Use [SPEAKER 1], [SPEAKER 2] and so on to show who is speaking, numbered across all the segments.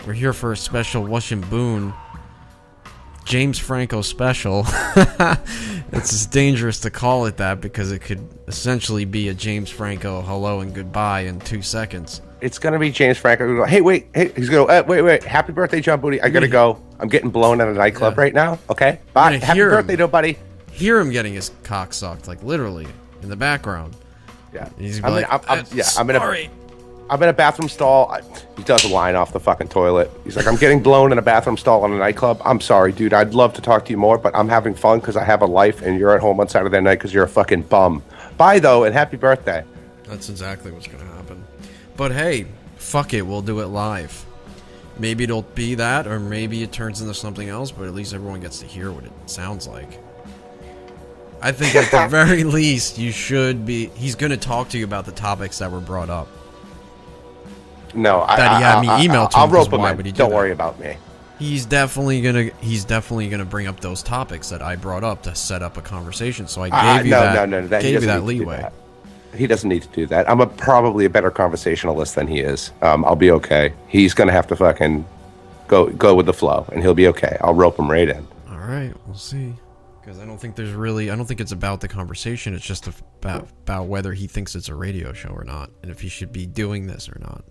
[SPEAKER 1] We're here for a special Wush Boon James Franco special. It's dangerous to call it that because it could essentially be a James Franco hello and goodbye in 2 seconds.
[SPEAKER 2] It's going to be James Franco. Go, hey, wait. Hey, he's going to go, wait. Happy birthday, John Booty. I got to go. I'm getting blown at a nightclub right now. Okay? Bye. Happy birthday, nobody.
[SPEAKER 1] Hear him getting his cock sucked, like literally, in the background.
[SPEAKER 2] Yeah.
[SPEAKER 1] He's I'm
[SPEAKER 2] in a bathroom stall. He does a line off the fucking toilet. He's like, I'm getting blown in a bathroom stall in a nightclub. I'm sorry, dude. I'd love to talk to you more, but I'm having fun because I have a life, and you're at home on Saturday night because you're a fucking bum. Bye, though, and happy birthday.
[SPEAKER 1] That's exactly what's going to happen. But hey, fuck it. We'll do it live. Maybe it'll be that, or maybe it turns into something else, but at least everyone gets to hear what it sounds like. I think at the very least, you should be... He's going to talk to you about the topics that were brought up.
[SPEAKER 2] No,
[SPEAKER 1] he had me email to him.
[SPEAKER 2] I'll rope him in. Don't worry about me.
[SPEAKER 1] He's definitely gonna bring up those topics that I brought up to set up a conversation. So I gave you that leeway.
[SPEAKER 2] He doesn't need to do that. I'm probably a better conversationalist than he is. I'll be okay. He's gonna have to fucking go with the flow, and he'll be okay. I'll rope him right in.
[SPEAKER 1] All right, we'll see. Because I don't think it's about the conversation. It's just about whether he thinks it's a radio show or not, and if he should be doing this or not.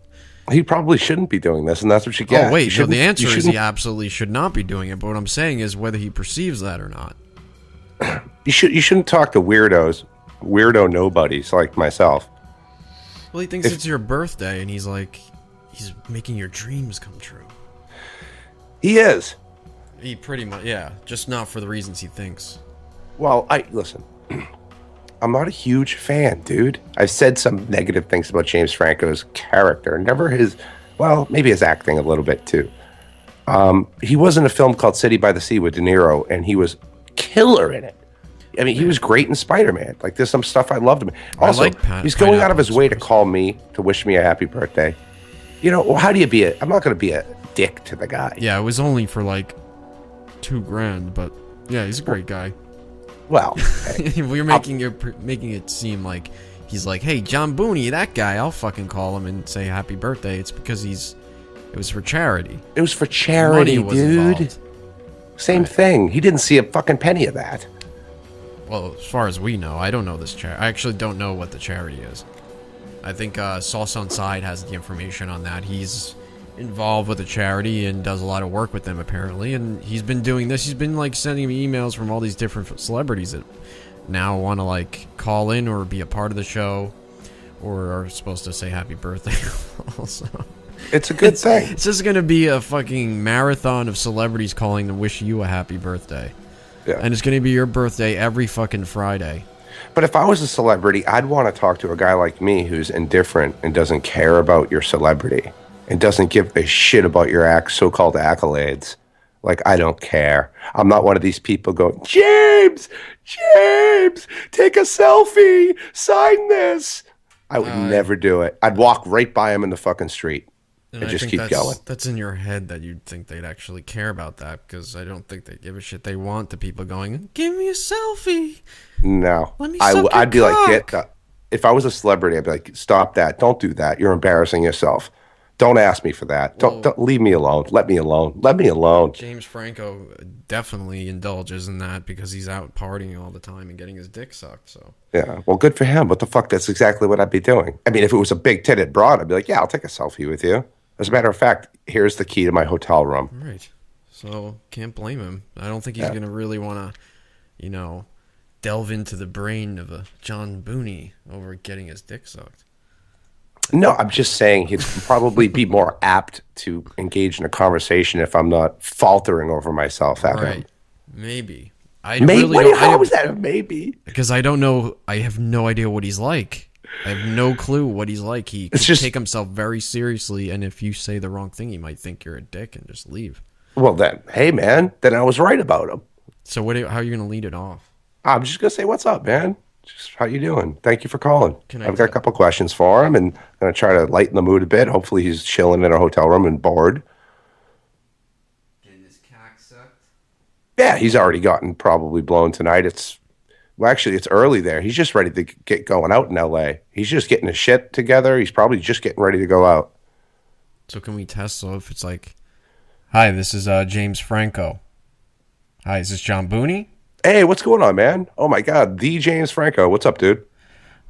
[SPEAKER 2] He probably shouldn't be doing this, and that's what you get.
[SPEAKER 1] Oh, wait, no, the answer is he absolutely should not be doing it, but what I'm saying is whether he perceives that or not.
[SPEAKER 2] You shouldn't talk to weirdo nobodies like myself.
[SPEAKER 1] Well, he thinks it's your birthday, and he's making your dreams come true.
[SPEAKER 2] He is.
[SPEAKER 1] He pretty much, yeah, just not for the reasons he thinks.
[SPEAKER 2] Well, listen. I'm not a huge fan, dude. I've said some negative things about James Franco's character. Never his, well, maybe his acting a little bit too. He was in a film called City by the Sea with De Niro, and he was killer in it. I mean, he was great in Spider-Man. Like, there's some stuff I loved him. Also, he's going out of his way to call me, to wish me a happy birthday. You know, how do you be I'm not going to be a dick to the guy.
[SPEAKER 1] Yeah, it was only for like $2,000, but yeah, he's a great guy.
[SPEAKER 2] Well,
[SPEAKER 1] we're making it seem like he's like, hey, John Booney, that guy, I'll fucking call him and say happy birthday. It's because it was for charity.
[SPEAKER 2] It was for charity, dude. Involved. Same thing. He didn't see a fucking penny of that.
[SPEAKER 1] Well, as far as we know, I don't know this charity. I actually don't know what the charity is. I think Sauce on Side has the information on that. He's involved with a charity and does a lot of work with them apparently, and he's been doing this. He's been like sending me emails from all these different celebrities that now want to like call in or be a part of the show or are supposed to say happy birthday also.
[SPEAKER 2] It's a good thing.
[SPEAKER 1] It's just gonna be a fucking marathon of celebrities calling to wish you a happy birthday.
[SPEAKER 2] Yeah.
[SPEAKER 1] And it's gonna be your birthday every fucking Friday.
[SPEAKER 2] But if I was a celebrity, I'd want to talk to a guy like me who's indifferent and doesn't care about your celebrity and doesn't give a shit about your so-called accolades. Like, I don't care. I'm not one of these people going, James, take a selfie, sign this. I would never do it. I'd walk right by him in the fucking street and just keep going.
[SPEAKER 1] That's in your head that you'd think they'd actually care about that, because I don't think they give a shit. They want the people going, give me a selfie.
[SPEAKER 2] No.
[SPEAKER 1] Let me
[SPEAKER 2] I'd be like, if I was a celebrity, I'd be like, stop that. Don't do that. You're embarrassing yourself. Don't ask me for that. Don't leave me alone. Let me alone. Let me alone.
[SPEAKER 1] James Franco definitely indulges in that because he's out partying all the time and getting his dick sucked. So
[SPEAKER 2] yeah, well, good for him. What the fuck? That's exactly what I'd be doing. I mean, if it was a big-titted broad, I'd be like, yeah, I'll take a selfie with you. As a matter of fact, here's the key to my hotel room.
[SPEAKER 1] Right. So can't blame him. I don't think he's going to really want to, delve into the brain of a John Booney over getting his dick sucked.
[SPEAKER 2] No, I'm just saying he'd probably be more apt to engage in a conversation if I'm not faltering over myself at him.
[SPEAKER 1] Maybe.
[SPEAKER 2] How is that a maybe?
[SPEAKER 1] Because I don't know. I have no idea what he's like. I have no clue what he's like. He could take himself very seriously, and if you say the wrong thing, he might think you're a dick and just leave.
[SPEAKER 2] Well, then, hey, man, then I was right about him.
[SPEAKER 1] So how are you going to lead it off?
[SPEAKER 2] I'm just going to say, what's up, man? Just how you doing? Thank you for calling. I've got a couple questions for him, and I'm going to try to lighten the mood a bit. Hopefully he's chilling in a hotel room and bored.
[SPEAKER 1] Getting his cock sucked?
[SPEAKER 2] Yeah, he's already gotten probably blown tonight. Actually, it's early there. He's just ready to get going out in L.A. He's just getting his shit together. He's probably just getting ready to go out.
[SPEAKER 1] So can we test? So if it's like Hi, this is James Franco. Hi, is this John Booney?
[SPEAKER 2] Hey, what's going on, man? Oh my God, the James Franco. What's up, dude?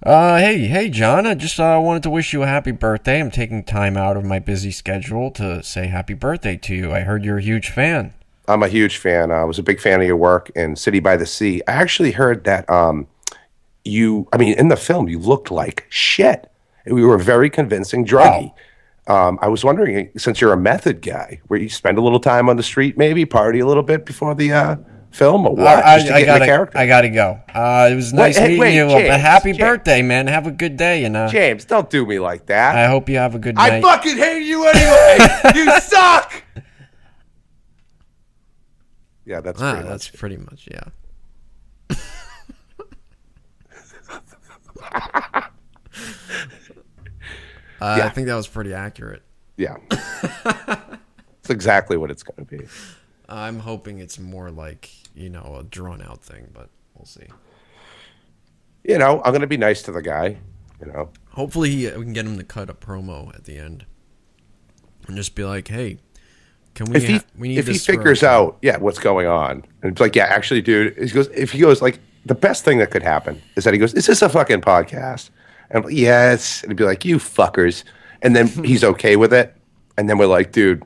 [SPEAKER 1] Hey, John. I just wanted to wish you a happy birthday. I'm taking time out of my busy schedule to say happy birthday to you. I heard you're a huge fan.
[SPEAKER 2] I'm a huge fan. I was a big fan of your work in City by the Sea. I actually heard that in the film, you looked like shit. We were a very convincing druggie.
[SPEAKER 1] Oh,
[SPEAKER 2] I was wondering, since you're a method guy, where you spend a little time on the street, maybe party a little bit before the film, or what? Just to get in the character.
[SPEAKER 1] I gotta go. It was nice meeting you.
[SPEAKER 2] James,
[SPEAKER 1] Happy birthday, man. Have a good day, and
[SPEAKER 2] James, don't do me like that.
[SPEAKER 1] I hope you have a good
[SPEAKER 2] I
[SPEAKER 1] night.
[SPEAKER 2] fucking hate you anyway. You suck. Yeah, that's
[SPEAKER 1] pretty much, yeah. I think that was pretty accurate.
[SPEAKER 2] Yeah. It's exactly what it's going to be.
[SPEAKER 1] I'm hoping it's more like, a drawn out thing, but we'll see.
[SPEAKER 2] I'm going to be nice to the guy,
[SPEAKER 1] Hopefully we can get him to cut a promo at the end and just be like, hey, can we we need
[SPEAKER 2] if he
[SPEAKER 1] this for
[SPEAKER 2] figures out, what's going on. And it's like, yeah, actually, dude, if he goes like, the best thing that could happen is that he goes, is this a fucking podcast? And I'm like, yes. And he'd be like, you fuckers. And then he's okay with it. And then we're like, dude,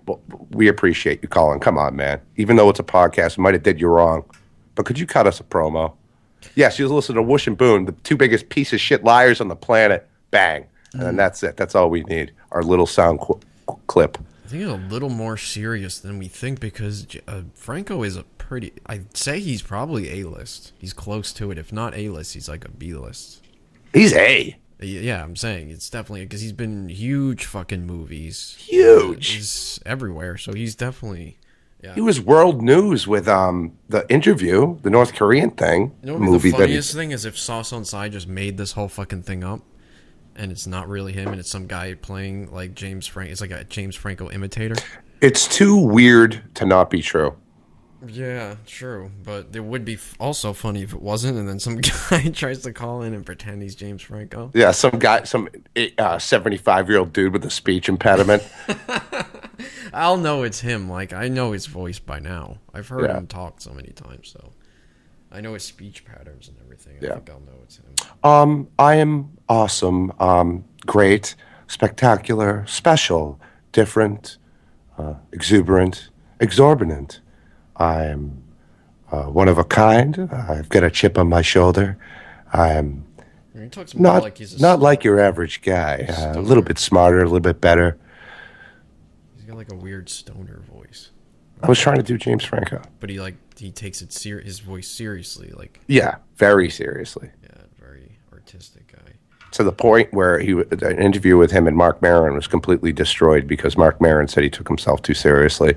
[SPEAKER 2] we appreciate you calling. Come on, man. Even though it's a podcast, we might have did you wrong. But could you cut us a promo? Yes, you listen to Wush and Boon, the two biggest piece of shit liars on the planet. Bang. And then that's it. That's all we need. Our little sound clip.
[SPEAKER 1] I think it's a little more serious than we think because Franco is I'd say he's probably A-list. He's close to it. If not A-list, he's like a B-list.
[SPEAKER 2] He's A.
[SPEAKER 1] Yeah, I'm saying it's definitely because he's been in huge fucking movies.
[SPEAKER 2] Huge.
[SPEAKER 1] He's everywhere, so he's definitely. Yeah.
[SPEAKER 2] He was world news with the interview, the North Korean thing.
[SPEAKER 1] The funniest thing is if Sauce on Side just made this whole fucking thing up, and it's not really him, and it's some guy playing like James Franco. It's like a James Franco imitator.
[SPEAKER 2] It's too weird to not be true.
[SPEAKER 1] Yeah, true. But it would be also funny if it wasn't, and then some guy tries to call in and pretend he's James Franco.
[SPEAKER 2] Yeah, some 75-year-old dude with a speech impediment.
[SPEAKER 1] I'll know it's him. Like, I know his voice by now. I've heard him talk so many times, so I know his speech patterns and everything. I think I'll know it's him.
[SPEAKER 2] I am awesome, great, spectacular, special, different, exuberant, exorbitant. I'm one of a kind. I've got a chip on my shoulder. I'm not like your average guy. A little bit smarter, a little bit better.
[SPEAKER 1] He's got like a weird stoner voice.
[SPEAKER 2] I was trying to do James Franco,
[SPEAKER 1] but he takes his voice seriously, like
[SPEAKER 2] very seriously.
[SPEAKER 1] Yeah, very artistic guy.
[SPEAKER 2] To the point where an interview with him and Mark Maron was completely destroyed because Mark Maron said he took himself too seriously.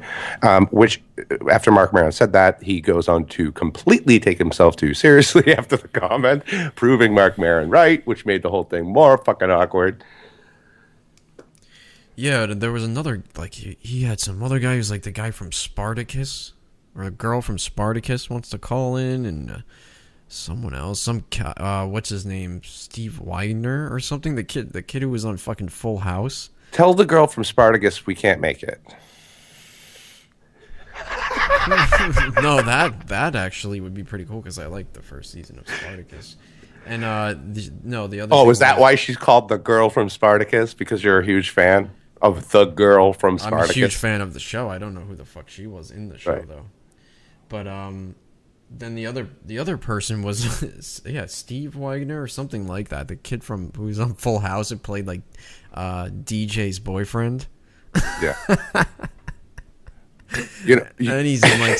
[SPEAKER 2] Which, after Mark Maron said that, he goes on to completely take himself too seriously after the comment, proving Mark Maron right, which made the whole thing more fucking awkward.
[SPEAKER 1] Yeah, there was another, like, he had some other guy who's like the guy from Spartacus, or a girl from Spartacus wants to call in, and someone else, what's his name, Steve Widener or something, the kid who was on fucking Full House.
[SPEAKER 2] Tell the girl from Spartacus we can't make it.
[SPEAKER 1] No, that actually would be pretty cool because I like the first season of Spartacus. And the other.
[SPEAKER 2] Oh, is that why she's called the girl from Spartacus? Because you're a huge fan of the girl from Spartacus?
[SPEAKER 1] I'm a huge fan of the show. I don't know who the fuck she was in the show though. But then the other person was Steve Wagner or something like that. The kid who was on Full House and played like DJ's boyfriend.
[SPEAKER 2] Yeah.
[SPEAKER 1] And he's in like.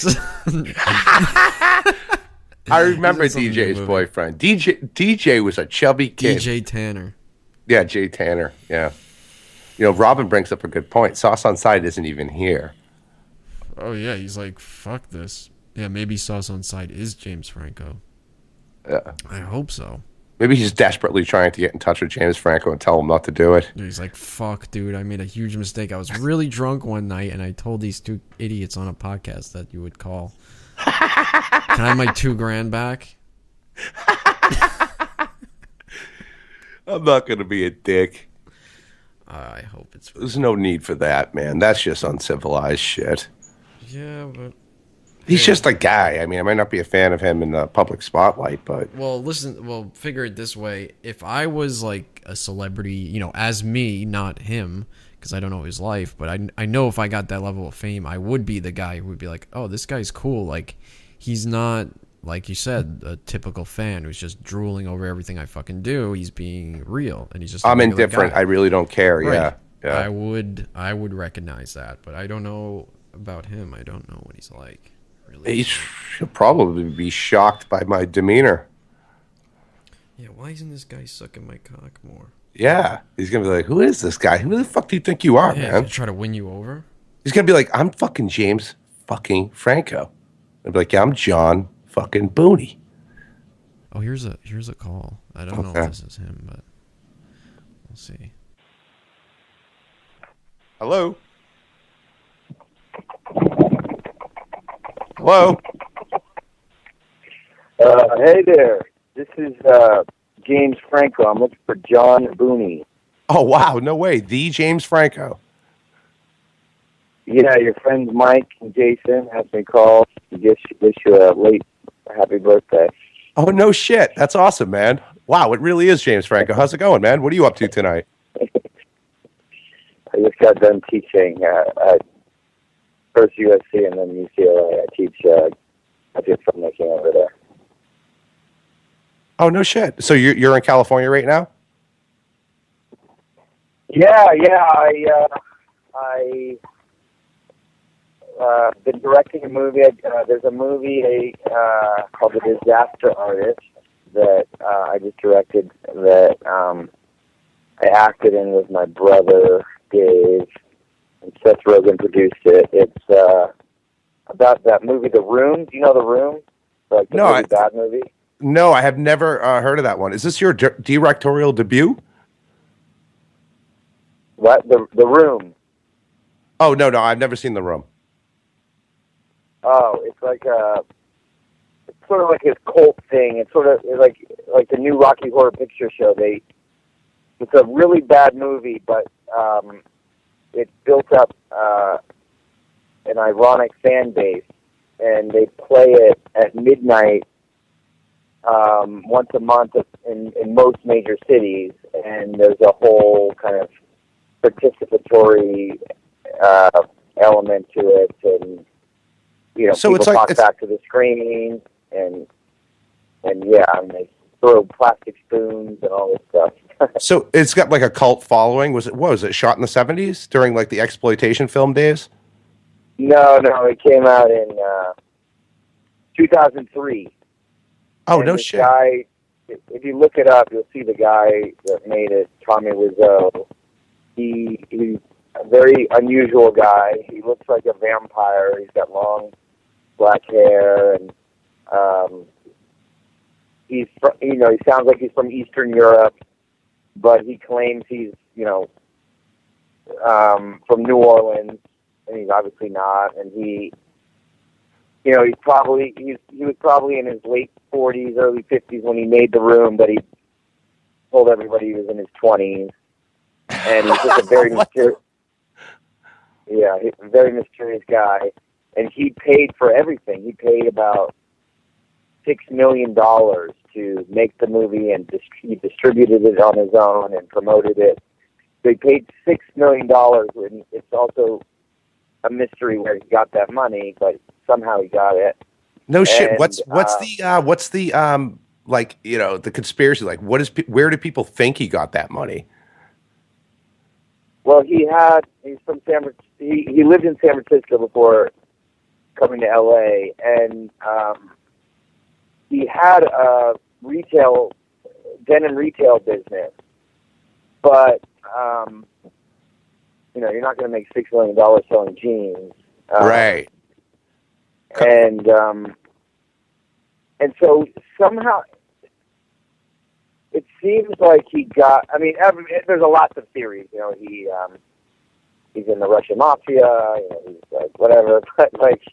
[SPEAKER 2] I remember DJ's boyfriend. DJ was a chubby kid.
[SPEAKER 1] DJ Tanner.
[SPEAKER 2] Yeah, Jay Tanner. Yeah. Robin brings up a good point. Sauce on Side isn't even here.
[SPEAKER 1] Oh yeah, he's like, fuck this. Yeah, maybe Sauce on Side is James Franco.
[SPEAKER 2] Yeah.
[SPEAKER 1] I hope so.
[SPEAKER 2] Maybe he's desperately trying to get in touch with James Franco and tell him not to do it.
[SPEAKER 1] He's like, fuck, dude, I made a huge mistake. I was really drunk one night, and I told these two idiots on a podcast that you would call. Can I have my $2,000 back?
[SPEAKER 2] I'm not going to be a dick.
[SPEAKER 1] I hope it's...
[SPEAKER 2] There's no need for that, man. That's just uncivilized shit.
[SPEAKER 1] Yeah, but
[SPEAKER 2] He's
[SPEAKER 1] hey,
[SPEAKER 2] just a guy. I mean, I might not be a fan of him in the public spotlight, but
[SPEAKER 1] well, listen, well, figure it this way. If I was like a celebrity, as me, not him, because I don't know his life, but I know if I got that level of fame, I would be the guy who would be like, oh, this guy's cool. Like, he's not, like you said, a typical fan who's just drooling over everything I fucking do. He's being real, and he's just a
[SPEAKER 2] I'm
[SPEAKER 1] regular
[SPEAKER 2] indifferent.
[SPEAKER 1] guy.
[SPEAKER 2] I really don't care.
[SPEAKER 1] Right.
[SPEAKER 2] Yeah. Yeah.
[SPEAKER 1] I would recognize that, but I don't know about him. I don't know what he's like. Really don't.
[SPEAKER 2] He'll probably be shocked by my demeanor.
[SPEAKER 1] Yeah, why isn't this guy sucking my cock more?
[SPEAKER 2] Yeah. He's going to be like, who is this guy? Who the fuck do you think you are,
[SPEAKER 1] Yeah, gonna
[SPEAKER 2] man?
[SPEAKER 1] try to win you over.
[SPEAKER 2] He's going to be like, I'm fucking James fucking Franco. I'd be like, yeah, I'm John fucking Booney.
[SPEAKER 1] Oh, here's a call. I don't know
[SPEAKER 2] Okay.
[SPEAKER 1] if this is him, but we'll see.
[SPEAKER 2] Hello? Hello?
[SPEAKER 3] Hey there. This is James Franco. I'm looking for John Booney.
[SPEAKER 2] Oh, wow. No way. The James Franco.
[SPEAKER 3] Yeah, your friends Mike and Jason have me call to wish you a late happy birthday.
[SPEAKER 2] Oh, no shit. That's awesome, man. Wow, it really is James Franco. How's it going, man? What are you up to tonight?
[SPEAKER 3] I just got done teaching at first USC and then UCLA. I teach filmmaking over there.
[SPEAKER 2] Oh, no shit. So you're in California right now?
[SPEAKER 3] Yeah. I been directing a movie. There's a movie called The Disaster Artist that I just directed that I acted in with my brother Dave, and Seth Rogen produced it. It's about that movie, The Room. Do you know The Room? Like the really bad movie?
[SPEAKER 2] No, I have never heard of that one. Is this your directorial debut?
[SPEAKER 3] What? The Room.
[SPEAKER 2] Oh, no, I've never seen The Room.
[SPEAKER 3] Oh, it's sort of like his cult thing. It's sort of like the new Rocky Horror Picture Show. It's a really bad movie, but it built up an ironic fan base, and they play it at midnight once a month in most major cities, and there's a whole kind of participatory element to it, and so people talk back to the screen, and yeah, and they throw plastic spoons and all this stuff.
[SPEAKER 2] So it's got like a cult following. Was it shot in the 70s during like the exploitation film days?
[SPEAKER 3] No, it came out in 2003.
[SPEAKER 2] Oh,
[SPEAKER 3] and
[SPEAKER 2] no shit.
[SPEAKER 3] Guy, if you look it up, you'll see the guy that made it, Tommy Wiseau. He's a very unusual guy. He looks like a vampire. He's got long black hair, and he sounds like he's from Eastern Europe, but he claims he's from New Orleans, and he's obviously not. And he was probably in his late 40s, early 50s when he made The Room, but he told everybody he was in his 20s. And he's just a very very mysterious guy. And he paid for everything. He paid about $6 million to make the movie, and he distributed it on his own and promoted it. So he paid $6 million, and it's also a mystery where he got that money, but somehow he got it.
[SPEAKER 2] No shit. What's the like, the conspiracy? Like, where do people think he got that money?
[SPEAKER 3] Well, he's from San Francisco. He lived in San Francisco before coming to LA, and he had a denim retail business, but you're not going to make $6 million selling jeans,
[SPEAKER 2] right?
[SPEAKER 3] And so somehow it seems like he got. I mean, there's a lot of theories. He's in the Russian mafia. He's like whatever, but like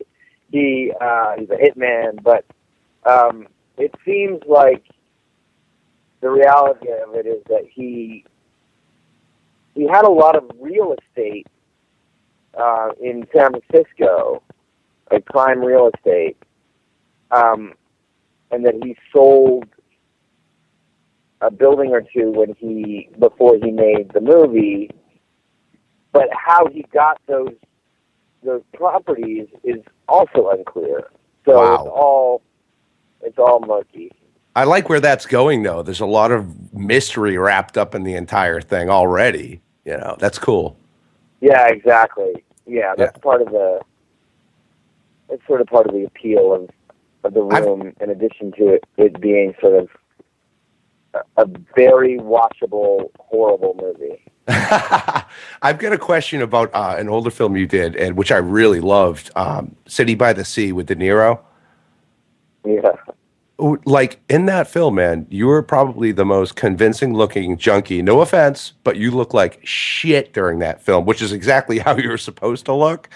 [SPEAKER 3] he's a hitman. But it seems like the reality of it is that he had a lot of real estate in San Francisco, like prime real estate, and that he sold a building or two before he made the movie. But how he got those properties is also unclear. So
[SPEAKER 2] Wow.
[SPEAKER 3] it's all murky.
[SPEAKER 2] I like where that's going, though. There's a lot of mystery wrapped up in the entire thing already. You know, that's cool.
[SPEAKER 3] Yeah, exactly. Yeah,
[SPEAKER 2] Yeah.
[SPEAKER 3] that's part of the. It's sort of part of the appeal of the room. In addition to it being sort of a very watchable, horrible movie.
[SPEAKER 2] I've got a question about an older film you did, and which I really loved, City by the Sea with De Niro.
[SPEAKER 3] Yeah.
[SPEAKER 2] Like in that film, man, you were probably the most convincing looking junkie. No offense, but you look like shit during that film, which is exactly how you were supposed to look.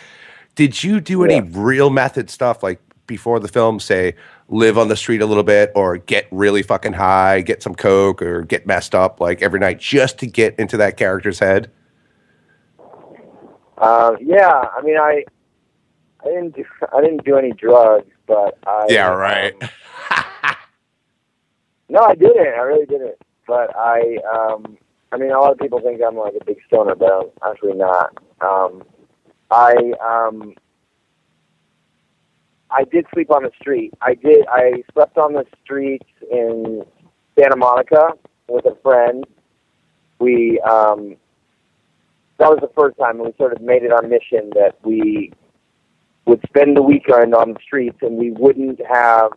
[SPEAKER 2] Did you do any real method stuff like before the film, say live on the street a little bit or get really fucking high, get some coke or get messed up like every night just to get into that character's head?
[SPEAKER 3] Yeah, I mean, I didn't do any drugs, but
[SPEAKER 2] Yeah, right.
[SPEAKER 3] No, I didn't. I really didn't. But I mean, a lot of people think I'm like a big stoner, but I'm actually not. I did sleep on the street. I slept on the streets in Santa Monica with a friend. That was the first time, and we sort of made it our mission that we would spend the weekend on the streets, and we wouldn't have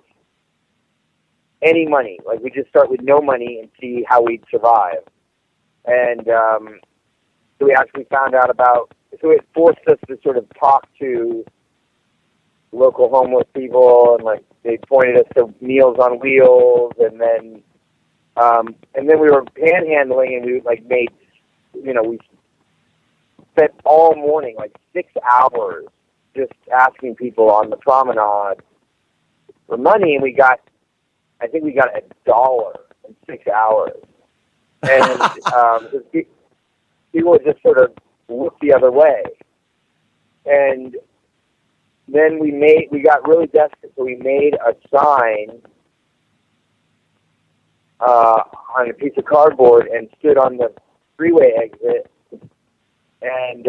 [SPEAKER 3] any money. Like, we'd just start with no money and see how we'd survive. And so we actually found out so it forced us to sort of talk to local homeless people, and like they pointed us to Meals on Wheels, and then we were panhandling, and we like we spent all morning, like 6 hours, just asking people on the promenade for money, and I think we got $1 in 6 hours, and people would just sort of look the other way, and then we got really desperate, so we made a sign on a piece of cardboard and stood on the freeway exit. And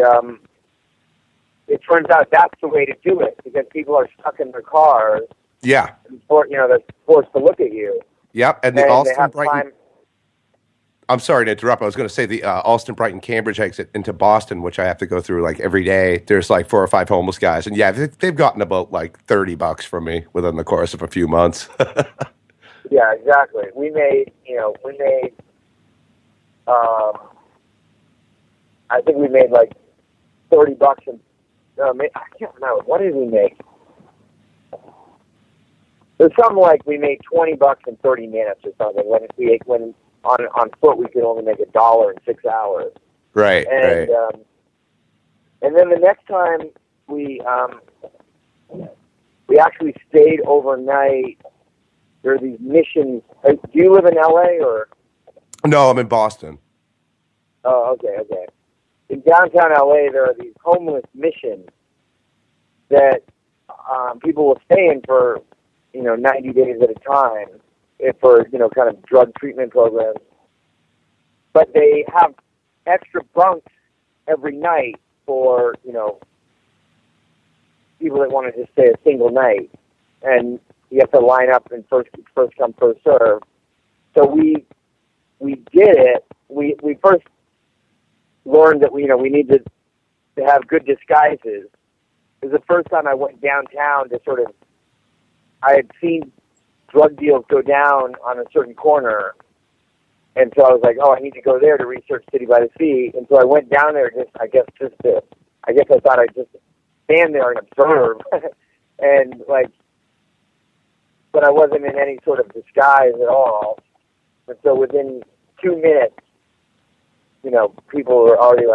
[SPEAKER 3] it turns out that's the way to do it, because people are stuck in their cars.
[SPEAKER 2] Yeah.
[SPEAKER 3] They're forced to look at you.
[SPEAKER 2] Yep. And
[SPEAKER 3] they
[SPEAKER 2] Alston
[SPEAKER 3] have
[SPEAKER 2] Brighton.
[SPEAKER 3] time.
[SPEAKER 2] I'm sorry to interrupt. I was going to say the Alston Brighton Cambridge exit into Boston, which I have to go through like every day. There's like 4 or 5 homeless guys, and yeah, they've gotten about like $30 from me within the course of a few months.
[SPEAKER 3] Yeah, exactly. We made I think we made like $30, and I can't remember, what did we make? It was something like we made $20 in 30 minutes or something. When on foot we could only make $1 in 6 hours.
[SPEAKER 2] Right.
[SPEAKER 3] And
[SPEAKER 2] right.
[SPEAKER 3] And then the next time we actually stayed overnight. There are these missions. Do you live in LA or?
[SPEAKER 2] No, I'm in Boston.
[SPEAKER 3] Oh, okay. In downtown LA, there are these homeless missions that people will stay in for 90 days at a time, for kind of drug treatment programs. But they have extra bunks every night for people that want to just stay a single night, and you have to line up and first come, first serve. So we did it. We first learned that we needed to have good disguises. It was the first time I went downtown to sort of. I had seen drug deals go down on a certain corner, and so I was like, I need to go there to research City by the Sea. And so I went down there I guess I thought I'd just stand there and observe, and but I wasn't in any sort of disguise at all. And so within 2 minutes, people were already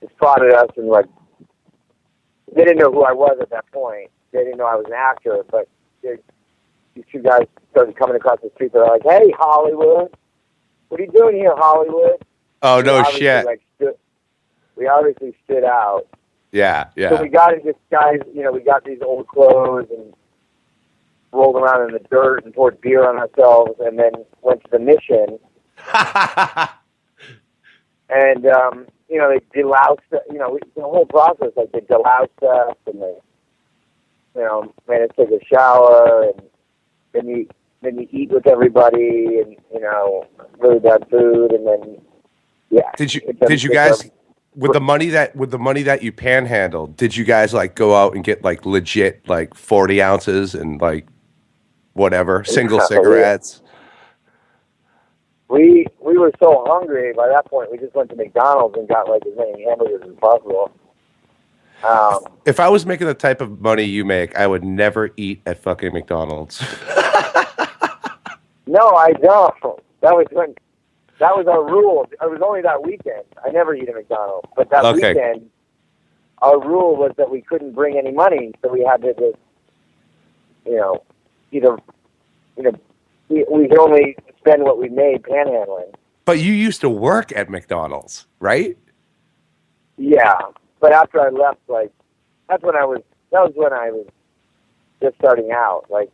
[SPEAKER 3] just spotted us, and they didn't know who I was at that point. They didn't know I was an actor, but these two guys started coming across the street. They're like, "Hey, Hollywood, what are you doing here, Hollywood?"
[SPEAKER 2] Oh, no shit.
[SPEAKER 3] We obviously stood out.
[SPEAKER 2] Yeah,
[SPEAKER 3] So we got in disguise, we got these old clothes and rolled around in the dirt and poured beer on ourselves, and then went to the mission. And they deloused, the whole process, like they deloused us, and they, made us take a shower, and then you eat with everybody, and really bad food, and then
[SPEAKER 2] Did you guys with the money that you panhandled? Did you guys like go out and get like legit like 40 ounces and like whatever single cigarettes?
[SPEAKER 3] We were so hungry by that point. We just went to McDonald's and got like as many hamburgers as possible.
[SPEAKER 2] If I was making the type of money you make, I would never eat at fucking McDonald's.
[SPEAKER 3] No, I don't. That was our rule. It was only that weekend. I never eat at McDonald's, but that weekend, our rule was that we couldn't bring any money, so we had to just, we could only spend what we made panhandling.
[SPEAKER 2] But you used to work at McDonald's, right?
[SPEAKER 3] Yeah, but after I left, like, that was when I was just starting out, like,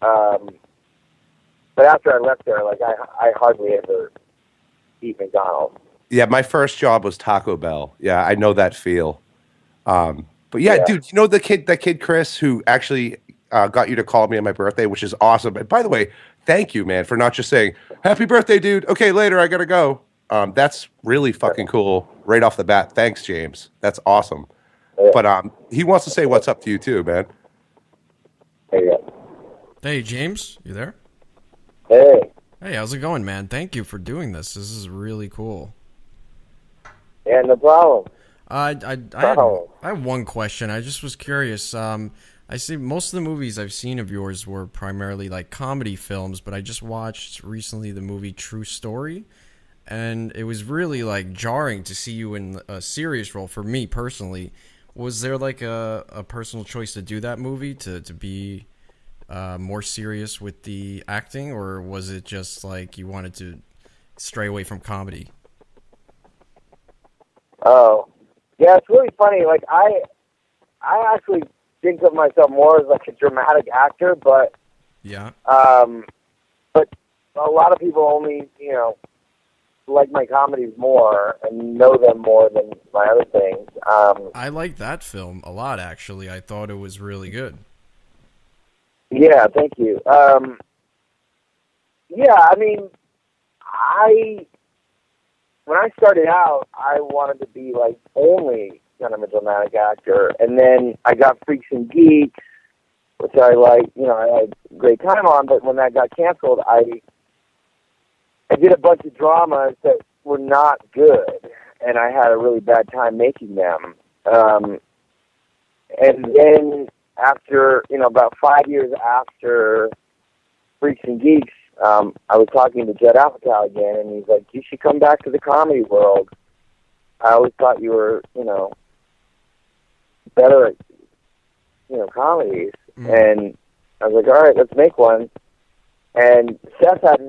[SPEAKER 3] but after I left there, like, I hardly ever eat McDonald's.
[SPEAKER 2] Yeah, my first job was Taco Bell. Yeah, I know that feel. But yeah, dude, that kid Chris, who actually got you to call me on my birthday, which is awesome. And by the way, thank you, man, for not just saying "Happy birthday, dude." Okay, later, I gotta go. That's really fucking cool right off the bat. Thanks, James. That's awesome.
[SPEAKER 3] Yeah.
[SPEAKER 2] But he wants to say what's up to you too, man.
[SPEAKER 1] Hey, James, you there?
[SPEAKER 3] Hey.
[SPEAKER 1] Hey, how's it going, man? Thank you for doing this. This is really cool.
[SPEAKER 3] Yeah, no problem.
[SPEAKER 1] I have one question. I just was curious. I see most of the movies I've seen of yours were primarily like comedy films, but I just watched recently the movie True Story, and it was really like jarring to see you in a serious role for me personally. Was there like a personal choice to do that movie to be more serious with the acting, or was it just like you wanted to stray away from comedy?
[SPEAKER 3] Oh, yeah, it's really funny. Like I actually think of myself more as like a dramatic actor, but but a lot of people only like my comedies more and know them more than my other things.
[SPEAKER 1] I like that film a lot, actually. I thought it was really good.
[SPEAKER 3] Yeah, thank you. Yeah, I mean, when I started out, I wanted to be like only kind of a dramatic actor, and then I got Freaks and Geeks, which I had a great time on. But when that got canceled, I did a bunch of dramas that were not good, and I had a really bad time making them. And then after, about 5 years after Freaks and Geeks, I was talking to Judd Apatow again, and he's like, "You should come back to the comedy world. I always thought you were, better at, comedies." And I was like, "All right, let's make one." And Seth had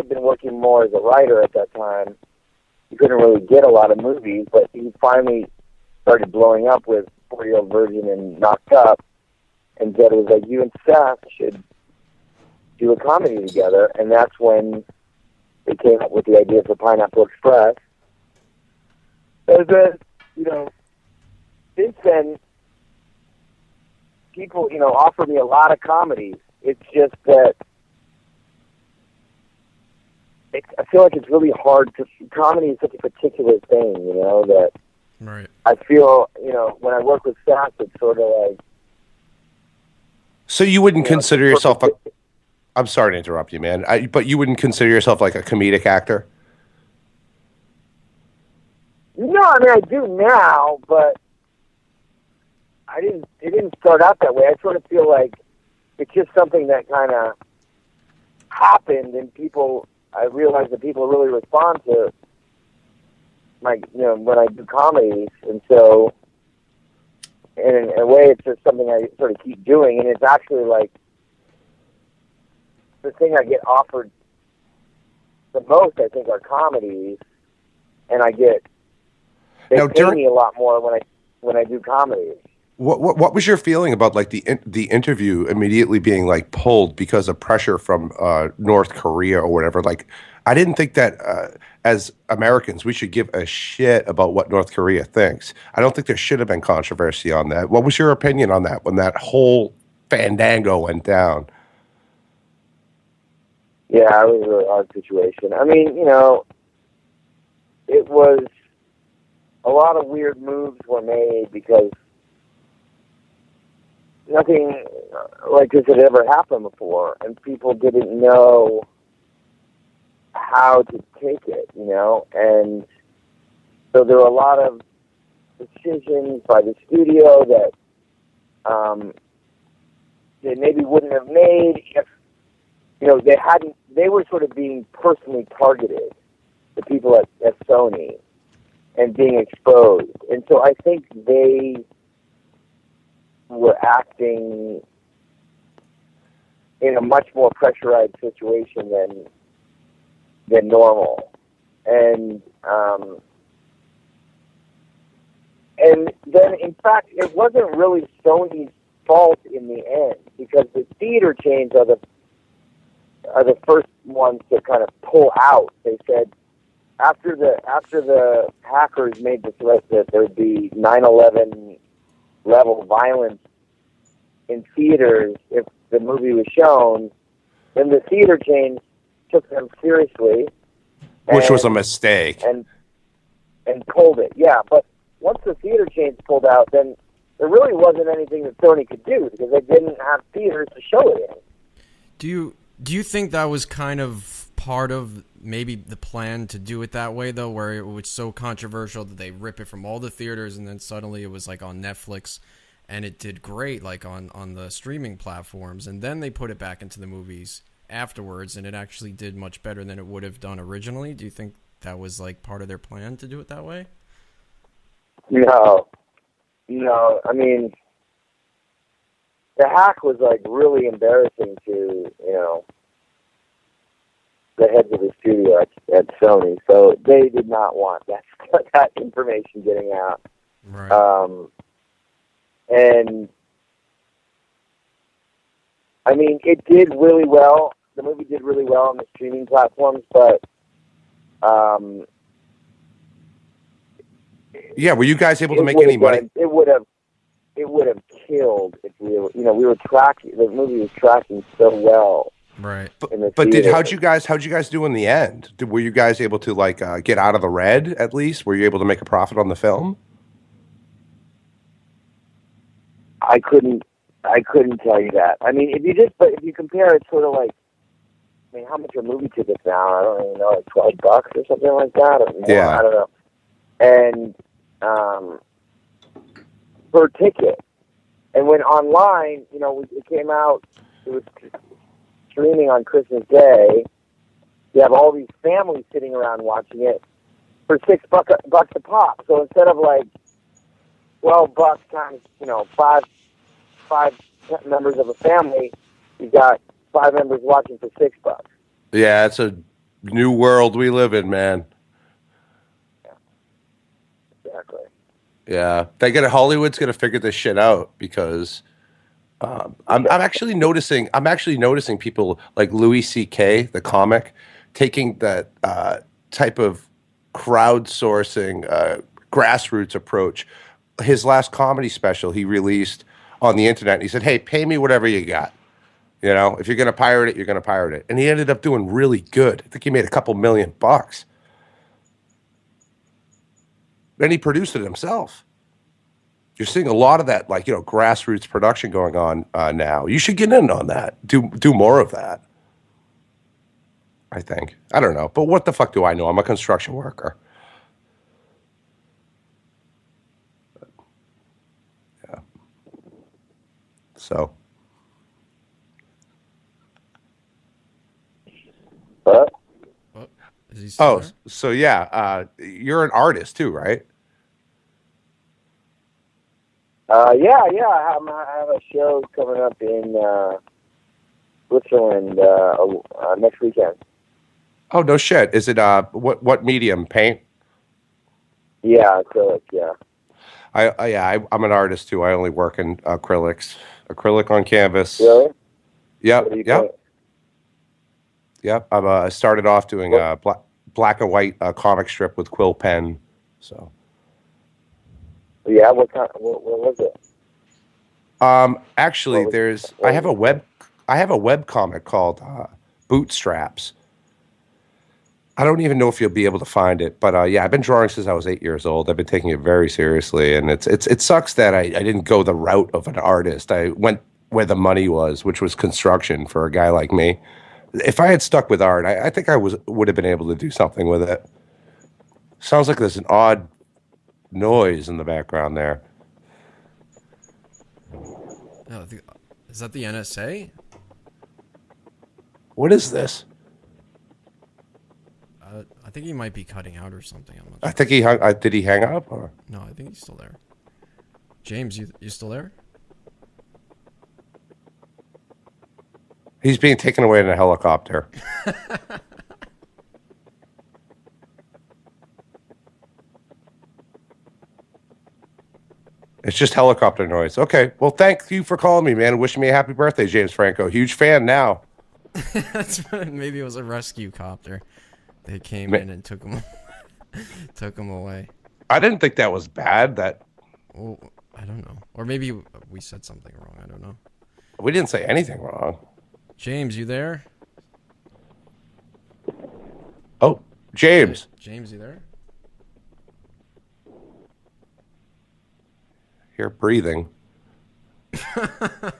[SPEAKER 3] been working more as a writer at that time. He couldn't really get a lot of movies, but he finally started blowing up with 40-Year-Old Virgin and Knocked Up. And Judd was like, "You and Seth should do a comedy together." And that's when they came up with the idea for Pineapple Express. And then, since then, people, offer me a lot of comedies. It's just that I feel like it's really hard to. Comedy is such a particular thing, that
[SPEAKER 1] right.
[SPEAKER 3] I feel, when I work with Seth, it's sort of like.
[SPEAKER 2] So you wouldn't consider yourself I'm sorry to interrupt you, man. But you wouldn't consider yourself like a comedic actor?
[SPEAKER 3] No, I mean I do now, but it didn't start out that way. I sort of feel like it's just something that kind of happened, and I realized that people really respond to when I do comedies, and so in a way, it's just something I sort of keep doing, and it's actually like the thing I get offered the most, I think, are comedies, and They
[SPEAKER 2] Now,
[SPEAKER 3] pay me a lot more when I do comedy.
[SPEAKER 2] what was your feeling about like the interview immediately being like pulled because of pressure from North Korea or whatever? Like, I didn't think that as Americans we should give a shit about what North Korea thinks. I don't think there should have been controversy on that. What was your opinion on that when that whole fandango went down?
[SPEAKER 3] Yeah, it was a really hard situation. I mean, you know, it was a lot of weird moves were made because nothing like this had ever happened before, and people didn't know how to take it, you know, and so there were a lot of decisions by the studio that they maybe wouldn't have made if, you know, they were sort of being personally targeted, the people at Sony, and being exposed. And so I think they were acting in a much more pressurized situation than normal. And then, in fact, it wasn't really Sony's fault in the end, because the theater chains are the first ones to kind of pull out. They said after the hackers made the threat that there'd be 9/11 level violence in theaters if the movie was shown, then the theater chains took them seriously,
[SPEAKER 2] Which was a mistake.
[SPEAKER 3] And pulled it. Yeah, but once the theater chains pulled out, then there really wasn't anything that Sony could do because they didn't have theaters to show it in.
[SPEAKER 1] Do you think that was kind of part of maybe the plan to do it that way, though, where it was so controversial that they rip it from all the theaters and then suddenly it was like on Netflix and it did great like on the streaming platforms, and then they put it back into the movies afterwards and it actually did much better than it would have done originally? Do you think that was like part of their plan to do it that way?
[SPEAKER 3] No. I mean, the hack was like really embarrassing to, you know, the heads of the studio at Sony. So they did not want that information getting out.
[SPEAKER 1] Right.
[SPEAKER 3] And I mean, it did really well. The movie did really well on the streaming platforms, but
[SPEAKER 2] yeah, were you guys able to make any money?
[SPEAKER 3] It would have killed if we were tracking. The movie was tracking so well.
[SPEAKER 1] Right.
[SPEAKER 2] But how'd you guys do in the end? Were you guys able to like get out of the red at least? Were you able to make a profit on the film?
[SPEAKER 3] I couldn't tell you that. I mean, if you compare it sort of like, I mean, how much are movie tickets now? I don't even know, like $12 or something like that. Or more,
[SPEAKER 2] yeah,
[SPEAKER 3] I don't know. And per ticket, and when online, you know, it came out, it was streaming on Christmas Day. You have all these families sitting around watching it for $6 a pop. So instead of like $12 times, you know, five members of a family, you got 5 members watching for $6.
[SPEAKER 2] Yeah, it's a new world we live in, man.
[SPEAKER 3] Yeah, exactly.
[SPEAKER 2] Yeah, Hollywood's gonna figure this shit out because I'm actually noticing people like Louis C.K., the comic, taking that type of crowdsourcing, grassroots approach. His last comedy special he released on the internet, and he said, "Hey, pay me whatever you got. You know, if you're gonna pirate it, you're gonna pirate it." And he ended up doing really good. I think he made a couple $1 million. Then he produced it himself. You're seeing a lot of that, like, you know, grassroots production going on now. You should get in on that. Do more of that. I think. I don't know, but what the fuck do I know? I'm a construction worker. Yeah. So.
[SPEAKER 3] What?
[SPEAKER 1] Is he still there?
[SPEAKER 2] So yeah, you're an artist too, right?
[SPEAKER 3] Yeah. I have a show coming up in Switzerland next weekend.
[SPEAKER 2] Oh no shit! Is it what medium? Paint?
[SPEAKER 3] Yeah, acrylic. Yeah.
[SPEAKER 2] I'm an artist too. I only work in acrylic on canvas.
[SPEAKER 3] Really? What do
[SPEAKER 2] Yep,
[SPEAKER 3] you
[SPEAKER 2] yep,
[SPEAKER 3] paint?
[SPEAKER 2] yep. I started off doing
[SPEAKER 3] What?
[SPEAKER 2] black and white comic strip with quill pen. So,
[SPEAKER 3] Yeah. What kind? What was it?
[SPEAKER 2] actually,
[SPEAKER 3] What was?
[SPEAKER 2] I
[SPEAKER 3] What
[SPEAKER 2] have
[SPEAKER 3] was
[SPEAKER 2] a
[SPEAKER 3] it?
[SPEAKER 2] web comic called Bootstraps. I don't even know if you'll be able to find it, but yeah, I've been drawing since I was 8 years old. I've been taking it very seriously, and it sucks that I didn't go the route of an artist. I went where the money was, which was construction for a guy like me. If I had stuck with art, I think I would have been able to do something with it. Sounds like there's an odd noise in the background there.
[SPEAKER 1] Oh, is that the NSA?
[SPEAKER 2] What is this?
[SPEAKER 1] I think he might be cutting out or something. I'm not
[SPEAKER 2] I
[SPEAKER 1] sure.
[SPEAKER 2] think he hung. Did he hang up? Or?
[SPEAKER 1] No, I think he's still there. James, you still there?
[SPEAKER 2] He's being taken away in a helicopter. It's just helicopter noise. Okay. Well, thank you for calling me, man. Wishing me a happy birthday, James Franco. Huge fan now.
[SPEAKER 1] Maybe it was a rescue copter. They came
[SPEAKER 2] Ma-
[SPEAKER 1] in and took him away.
[SPEAKER 2] I didn't think that was bad.
[SPEAKER 1] Well, I don't know. Or maybe we said something wrong. I don't know.
[SPEAKER 2] We didn't say anything wrong.
[SPEAKER 1] James, you there?
[SPEAKER 2] Oh, James.
[SPEAKER 1] James, you there?
[SPEAKER 2] You're breathing. I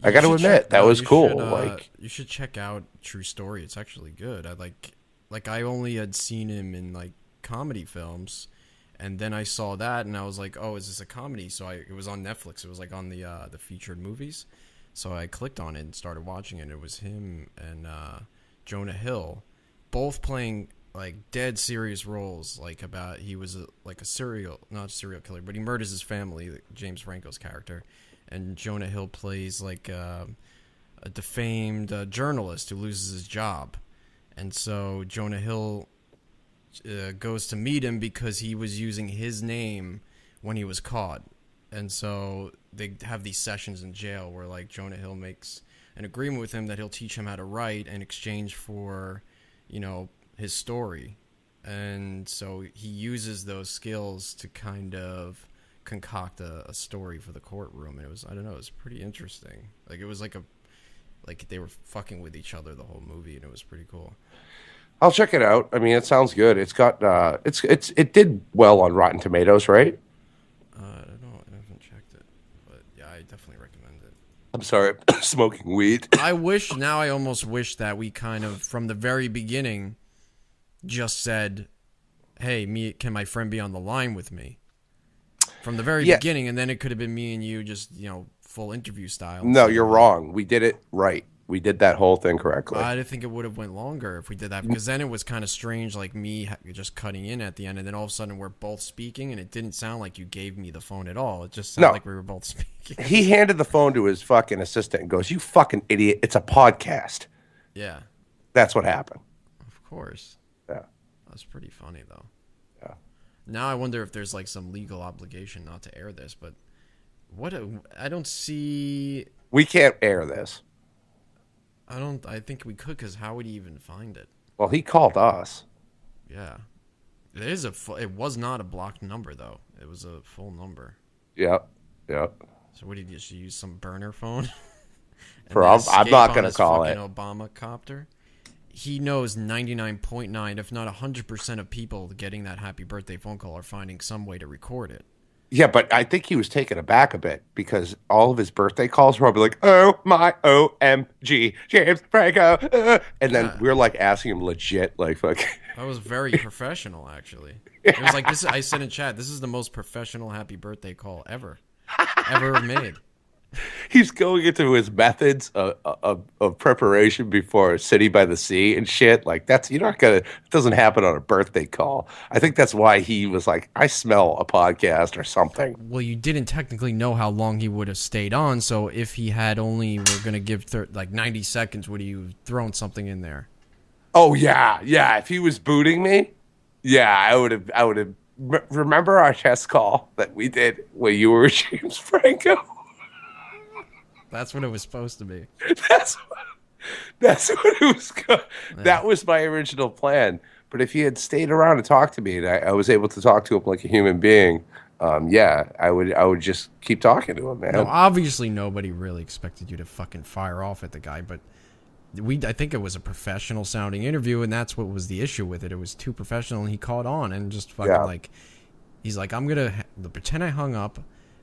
[SPEAKER 1] You
[SPEAKER 2] got to
[SPEAKER 1] should
[SPEAKER 2] admit, that
[SPEAKER 1] no,
[SPEAKER 2] was
[SPEAKER 1] you
[SPEAKER 2] cool.
[SPEAKER 1] should, you should check out True Story. It's actually good. I only had seen him in like comedy films, and then I saw that and I was like, oh, is this a comedy? So it was on Netflix. It was like on the featured movies. So I clicked on it and started watching it. It was him and Jonah Hill, both playing like dead serious roles. Like he was like not a serial killer, but he murders his family. James Franco's character. And Jonah Hill plays like a defamed journalist who loses his job. And so Jonah Hill goes to meet him because he was using his name when he was caught. And so they have these sessions in jail where like Jonah Hill makes an agreement with him that he'll teach him how to write in exchange for, his story. And so he uses those skills to kind of concoct a story for the courtroom, and it was pretty interesting. Like it was like they were fucking with each other the whole movie, and it was pretty cool.
[SPEAKER 2] I'll check it out. I mean, it sounds good. It's got it did well on Rotten Tomatoes, right?
[SPEAKER 1] I don't know, I haven't checked it, but yeah, I definitely recommend it.
[SPEAKER 2] I'm sorry, smoking weed.
[SPEAKER 1] I almost wish that we kind of from the very beginning just said, hey, can my friend be on the line with me? From the very beginning, and then it could have been me and you just, full interview style.
[SPEAKER 2] No, you're wrong. We did it right. We did that whole thing correctly.
[SPEAKER 1] I think it would have went longer if we did that, because then it was kind of strange, like me just cutting in at the end, and then all of a sudden we're both speaking, and it didn't sound like you gave me the phone at all. It just sounded like we were both speaking.
[SPEAKER 2] He handed the phone to his fucking assistant and goes, "You fucking idiot! It's a podcast."
[SPEAKER 1] Yeah.
[SPEAKER 2] That's what happened.
[SPEAKER 1] Of course.
[SPEAKER 2] Yeah.
[SPEAKER 1] That's pretty funny, though.
[SPEAKER 2] Yeah.
[SPEAKER 1] Now I wonder if there's like some legal obligation not to air this, but I don't see.
[SPEAKER 2] We can't air this.
[SPEAKER 1] I think we could, because how would he even find it?
[SPEAKER 2] Well, he called us.
[SPEAKER 1] Yeah. It was not a blocked number, though. It was a full number.
[SPEAKER 2] Yep. Yep.
[SPEAKER 1] So what did he just use some burner phone?
[SPEAKER 2] I'm not going to call it.
[SPEAKER 1] Obama copter. He knows 99.9, if not 100% of people getting that happy birthday phone call are finding some way to record it.
[SPEAKER 2] Yeah, but I think he was taken aback a bit because all of his birthday calls were probably like, "Oh my OMG, James Franco," and then we're like asking him legit, like, "Fuck."
[SPEAKER 1] That was very professional, actually. It was like this. I said in chat, "This is the most professional happy birthday call ever made."
[SPEAKER 2] He's going into his methods of preparation before a city by the sea and shit. Like it doesn't happen on a birthday call. I think that's why he was like, I smell a podcast or something.
[SPEAKER 1] Well, you didn't technically know how long he would have stayed on. So if he had only, we're going to give 90 seconds, would you have thrown something in there?
[SPEAKER 2] Oh yeah. Yeah. If he was booting me, Yeah, I would have. Remember our test call that we did when you were James Franco?
[SPEAKER 1] That's what it was supposed to be.
[SPEAKER 2] That's that's what it was.
[SPEAKER 1] Yeah.
[SPEAKER 2] That was my original plan. But if he had stayed around and talked to me, and I was able to talk to him like a human being, yeah, I would just keep talking to him, man.
[SPEAKER 1] No, obviously nobody really expected you to fucking fire off at the guy, but I think it was a professional sounding interview, and that's what was the issue with it. It was too professional, and he caught on and just fucking like, he's like, I'm gonna pretend I hung up,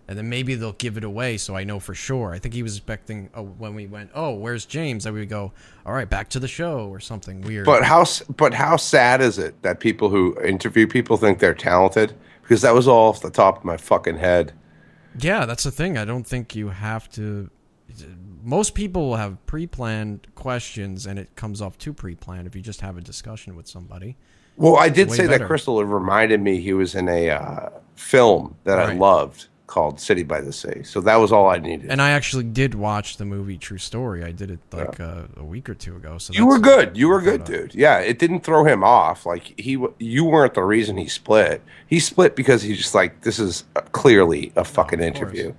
[SPEAKER 1] and then maybe they'll give it away so I know for sure. I think he was expecting when we went, oh, where's James? That we would go, all right, back to the show or something weird.
[SPEAKER 2] But how sad is it that people who interview people think they're talented? Because that was all off the top of my fucking head.
[SPEAKER 1] Yeah, that's the thing. I don't think you have to. Most people will have pre-planned questions, and it comes off too pre-planned if you just have a discussion with somebody.
[SPEAKER 2] Well, I did say
[SPEAKER 1] better.
[SPEAKER 2] that Crystal reminded me he was in a film that I loved called City by the Sea. So that was all I needed.
[SPEAKER 1] And I actually did watch the movie True Story. I did it like a week or two ago. So
[SPEAKER 2] you were good. You were good, dude. Yeah, it didn't throw him off. Like you weren't the reason he split. He split because he's just like, this is clearly a fucking interview.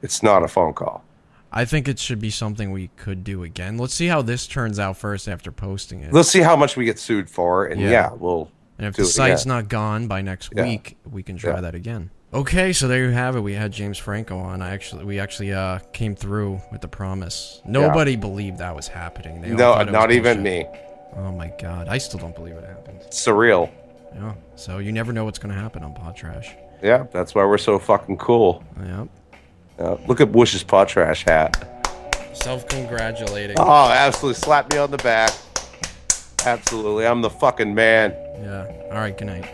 [SPEAKER 2] It's not a phone call.
[SPEAKER 1] I think it should be something we could do again. Let's see how this turns out first after posting it.
[SPEAKER 2] Let's see how much we get sued for, and we'll.
[SPEAKER 1] And if the site's not gone by next week, we can try that again. Okay, so there you have it. We had James Franco on. We actually came through with the promise. Nobody believed that was happening. They all thought it
[SPEAKER 2] not
[SPEAKER 1] was
[SPEAKER 2] even
[SPEAKER 1] bullshit.
[SPEAKER 2] me.
[SPEAKER 1] Oh my god, I still don't believe it happened.
[SPEAKER 2] It's surreal.
[SPEAKER 1] Yeah. So you never know what's gonna happen on Pod Trash.
[SPEAKER 2] Yeah, that's why we're so fucking cool.
[SPEAKER 1] Yep.
[SPEAKER 2] Look at Wush's Pod Trash hat.
[SPEAKER 1] Self-congratulating.
[SPEAKER 2] Oh, absolutely. Slap me on the back. Absolutely. I'm the fucking man.
[SPEAKER 1] Yeah. All right, good night.